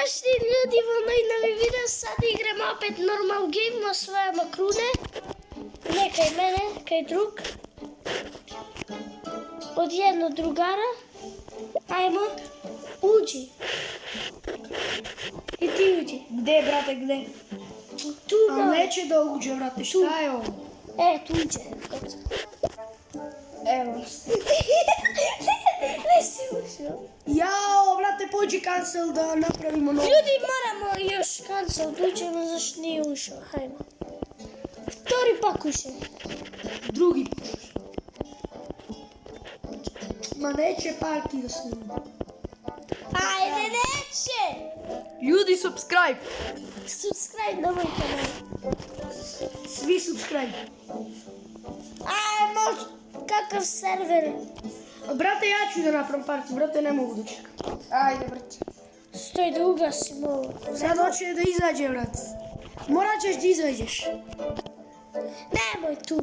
Dobrodošli ljudi v moj novi video, sad igramo opet normal game, osvajamo krune. Ne kaj mene, kaj drug. Od jednog drugara. Ajmo, uđi. I ti uđi. Gde, brate, gde? Tu A gore. neće da uđe, brate, šta je ovo? Tu uđe. Evo. Ne si ušao. Jao, brate, pođi cancel da napravimo novo. Ljudi, moramo još cancel da uđemo, zašto nije ušao. Hajmo. Tori pak ušao. Drugi put. Ma neće parki da snima. Ajde, neće! Ljudi, subscribe. Subscribe na moj kanal. Svi subscribe. Ajmo, kakav server. Brate, ja ću da napravim parki, brate, ne mogu da čekam. Ajde, brate. Stoj da ugasim ovo. Sad hoće da izađe, brate. Morat ćeš da izađeš. Nemoj tu.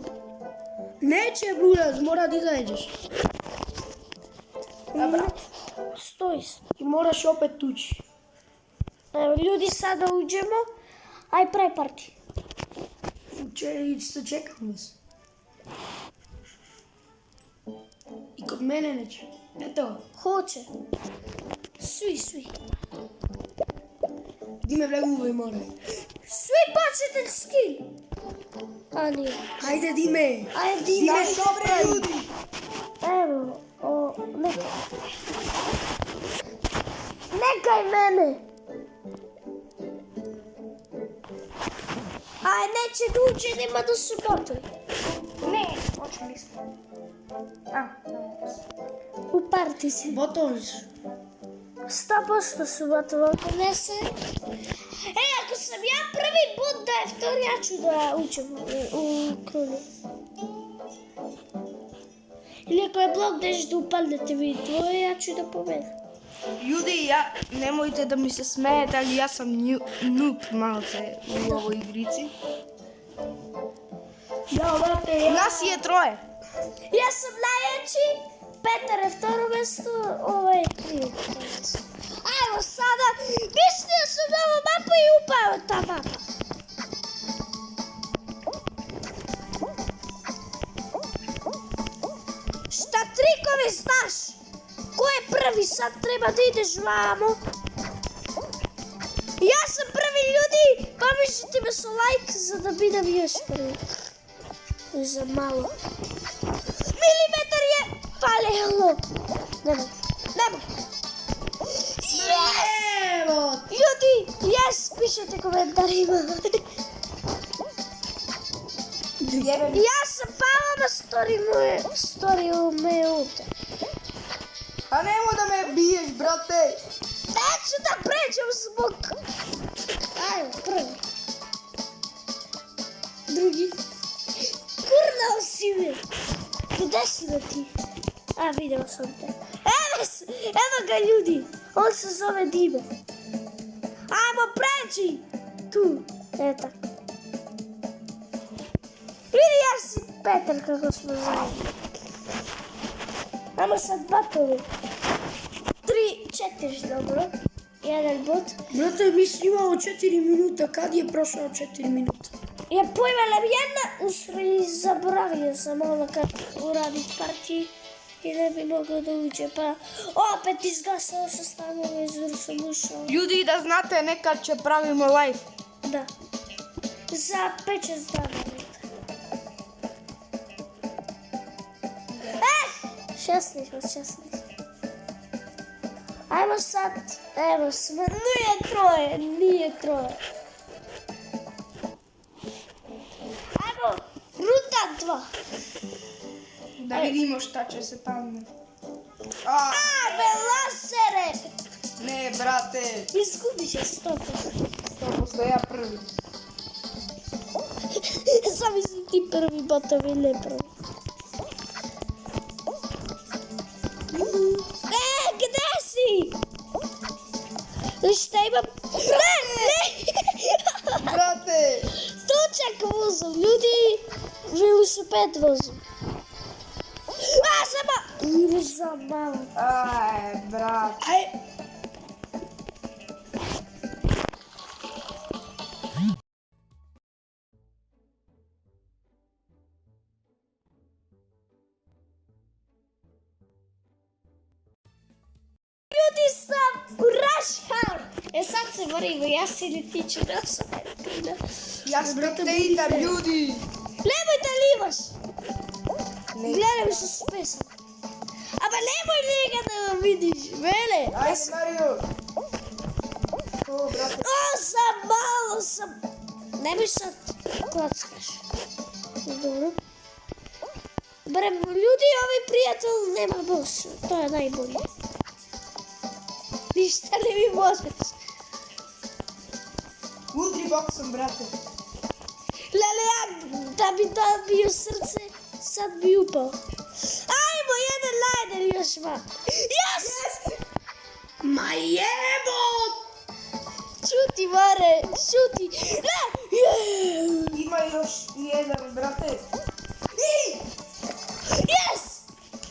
Neće, brulaz, mora da izađeš. Dobra. Stoj. I moraš opet ući. Evo, ljudi, sada uđemo. Aj, pravi parti. Čekam vas. I kod mene neće. Eto. Hoće. Svi. Dime vlegove more. Svi počete skill. A nije. Ajde, Dime. Ajde, Dime, Dime. dobre ljudi. Evo, nekaj mene. Aj, neće da uđenima do subotu. Ne, počeli smo. U parti si. Botovi su. 100% subotu, ako ne se... ako sam ja prvi put da je vtor, ja ću da učem u krunu. Ili ako je blok da ćeš da upadnete vi dvoje, ja ću da povedem. Ljudi, nemojte da mi se smijete, ali ja sam noob malce u ovoj igrici. Nas je troje. Ja sam najjači, Petar je vtoro mjesto, ovo je krivo. Ajmo sada, mislio sam na ovu mapu i upao ta mapa. Šta trikovi znaš? Ko je prvi? Sad treba da ideš vamo. Ja sam prvi, ljudi, pomišljite me su like za da budem još prvi. Za malo. Milimetar je falilo. Nemoj. Evo. Ljudi, pišete komentarima. Ja sam pala na storiju me ovdje. A nemoj da me biješ, brate. Neću da pređem zbog... Ajmo, prvi. Drugi. Kurnao si me. Gde si da ti? A, vidio sam te. Evo ga, ljudi. On se zove Dime. Ajmo, pređi. Tu. Tako. Vidi, ja si Petar kako smo zajedno. Ajmo sad batovi. 3, 4, dobro. Jedan bot. Brate, mi snimamo 4 minuta. Kad je prošao 4 minuta? Ja pojmala jedna, zaboravio sam ono kad uradit partiji i ne bi mogao da uđe, pa opet izgasao sa stavnom izvoru sam ušao. Ljudi, da znate, nekad će pravimo live. Da. Za 5-6 dana. 16. Ajmo sad, evo smo, nije troje. Ajmo, ruta 2. Da vidimo šta će se tamo. Lasere! Ne, brate. Izgubit će 100%. 100% ja prvi. Zamisli ti prvi botovi, ne prvi. Gde si? Šta imam? Ne! Brate! Tučak vozom, ljudi! Žili su 5 vozom. Ili za malo. Aj, brate. sad se borimo, ja si ili ti ću da sam. Ja spektator, ljudi. Nemoj da limaš. Gledaj mi što se pesam. Aba nemoj njega da vidiš, mene. Ajde, Mario. O, brate. Malo sam. Nemoj sad klackaš. Dobro. Barem ljudi, ovaj prijatelj nema boss. To je najbolje. Ništa ne mi možeš. Udri boksom, brate. Lele, ja da bi dobio srce, sad bi upao. Ajmo, jedan lajder još van. Yes! Ma jebot! Šuti, Mare, šuti. Ne! Ima još jedan, brate. Yes!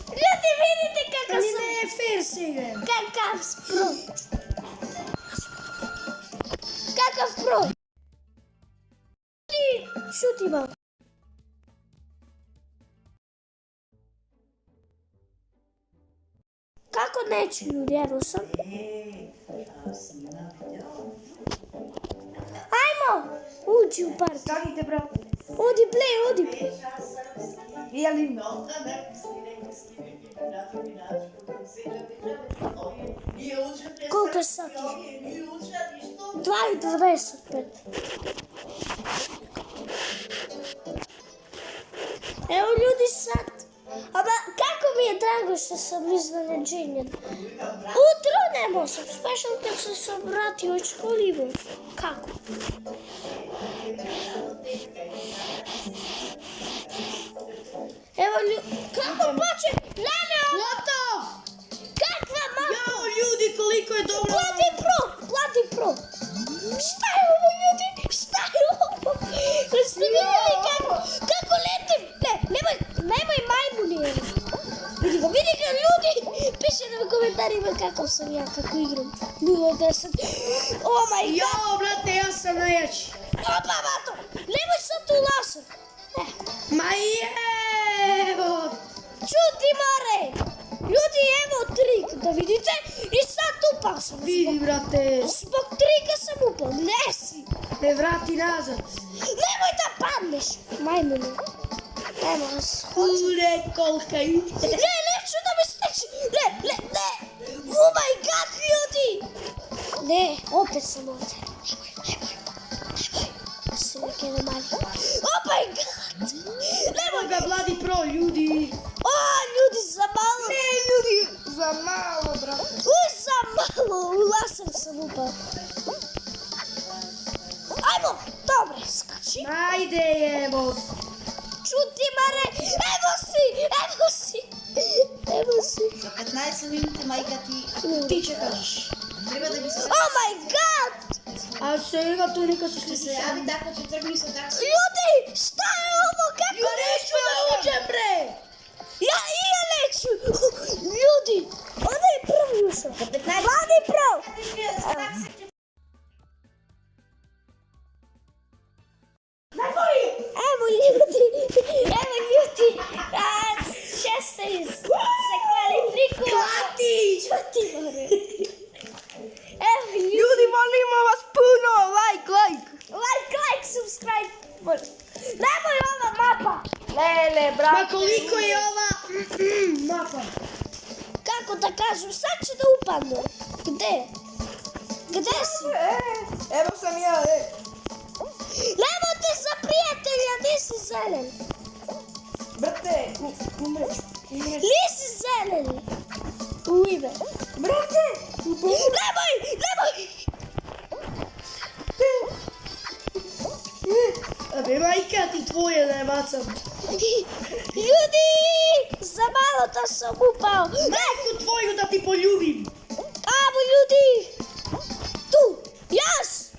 Ljudi, vidite kakav sam... Ne, fair se igram. Kakav spro. Kakav pro. Šuti malo. Kako neću, ljudi, evo sam. Ajmo, uđi u park. Stanite, brate. Odi play. Jeli? Koliko je sati? 2:25. Evo ljudi sad. Aba kako mi je drago što sam iznenađenjen. Utro nemo sam, special kad sam se vratio od školivo. Kako? Evo ljudi, kako poče? Lele, Gotov! kakva mapa? Jao, ljudi, koliko je dobro. Plati pro. Šta je ovo, ljudi? Šta je ovo? Jeste vidjeli kako letim? Nemoj majmuni. Vidi ga, ljudi. Piše na komentarima kako sam ja, kako igram. 0-10. Oh my god. Jao, brate, ja sam najjači. Opa, vato. Nemoj sad tu laser. Ma jebot! Čuti, Mare. Ljudi, evo trik, da vidite. I sad upao sam. Vidi, brate. Zbog trika sam upao. Ne si. Ne vrati nazad. Nemoj da padneš, majmunu. Evo nas. Kule, kolka i... Ne, neću da me steći. Ne. Oh my god, ljudi. Ne, opet sam ovdje. Nemoj. Da se neke nemali. Oh my god. Nemoj ga, vladi pro, ljudi. O, ljudi, za malo. Ne, ljudi, za malo, brate. Za malo. U laser sam upao. Ajmo, dobro, skači. Ajde, jebot. Čuti, Mare, evo si. Za 15 minuti, majka ti čekaš. Treba da bi se... Oh my god. A сега той нека се Ще слуша. се яви така, че тръгни с такси. Ljudi, šta je ovo, kako neću da uđem, bre? Ja neću. Ljudi, ona je prvi ušao. Vladi prv. Evo ljudi, Chester se kvalifikuje. Čuti, Mare. Evo ljudi. Ljudi, molimo vas puno, like. Subscribe. Nemoj ova mapa. Lele, brate. Ma koliko je ova mapa? Kako da kažem, sad ću da upadnu. Gde si? Evo sam ja, Nemojte za prijatelja, nisi zelen. Brate, umreć. Nisi zelen. U ime. Brate! Nemoj! Abe, majka ti tvoje da je bacam. Ljudi! Za malo da sam upao. Majku tvoju da ti poljubim. Amo ljudi! Tu! Jas!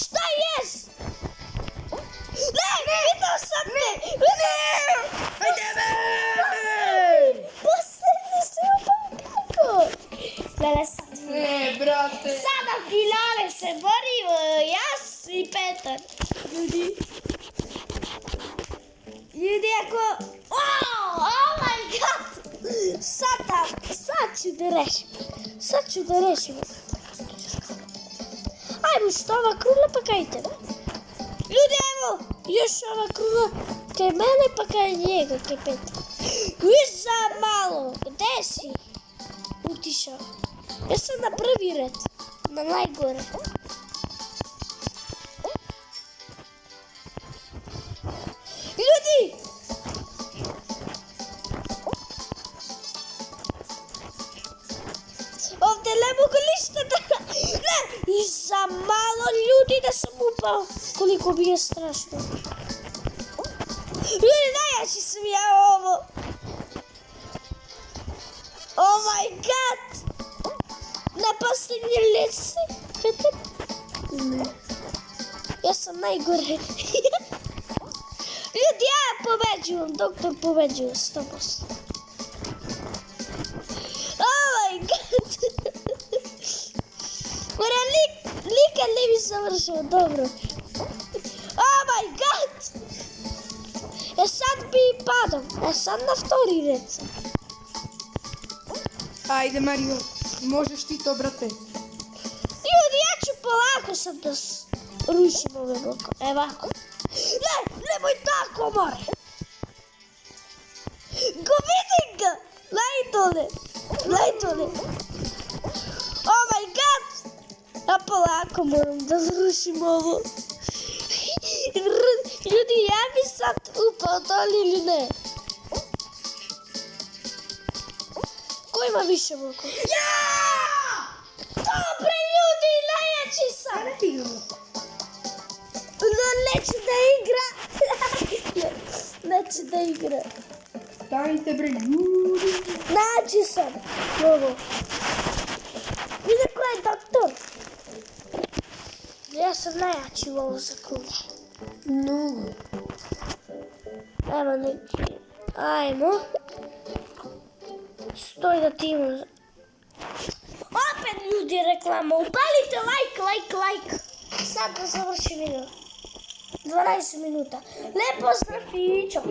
Šta jes? Ne! Vidio sam te! Ajde me! Poslednji se upao kako? Lele sad. Ne, brate. Sada finale se borimo Jas i Petar. Ljudi, ako... Oh my god! Sad ću da rešim. Ajmo, što ova krula pa kaj tebe. Ljudi, evo, još ova krula kaj mene pa kaj njega, kaj peta. Za malo, gde si? Utišao. Ja sam na prvi red, na najgore. Ljudi! Ovdje ne mogu ništa da... Ne! I za malo ljudi da sam upao. Koliko bi je strašno. Ljudi, najjači sam ja ovo. Oh my god! Na posljednje ljestvi. Petar? Ne. Ja sam najgore. Ljudi, ja pobeđujem. Doktor pobeđuje 100%. Oh my god! Mora nikad ne bi završio, dobro. Oh my god! Ja sad bi padao. Ja sad na vtori red sam. Ajde, Mario, možeš ti to, brate. Ljudi, ja ću polako sad da rušim ove blokove. Evako. Ne, nemoj tako, more. Go vidim ga. Lajdole. Oh my god. Ja polako moram da zrušim ovo. Ljudi, ja bi sad upao doli ili ne? Ko ima više blokova? Ja! Dobre, ljudi, najjači sam. Ne igramo. No, neće da igra. Neće da igra. Stanite, bre, ljudi. Nađi sam. Ovo. Vidi ko je doktor. Ja sam najjači u ovo sekunde. Mnogo. Evo neki. Ajmo. Stoj da ti imam. Opet ljudi reklama. Upalite like. Sad da završi video. 12 minuta. Lijep pozdrav i čao.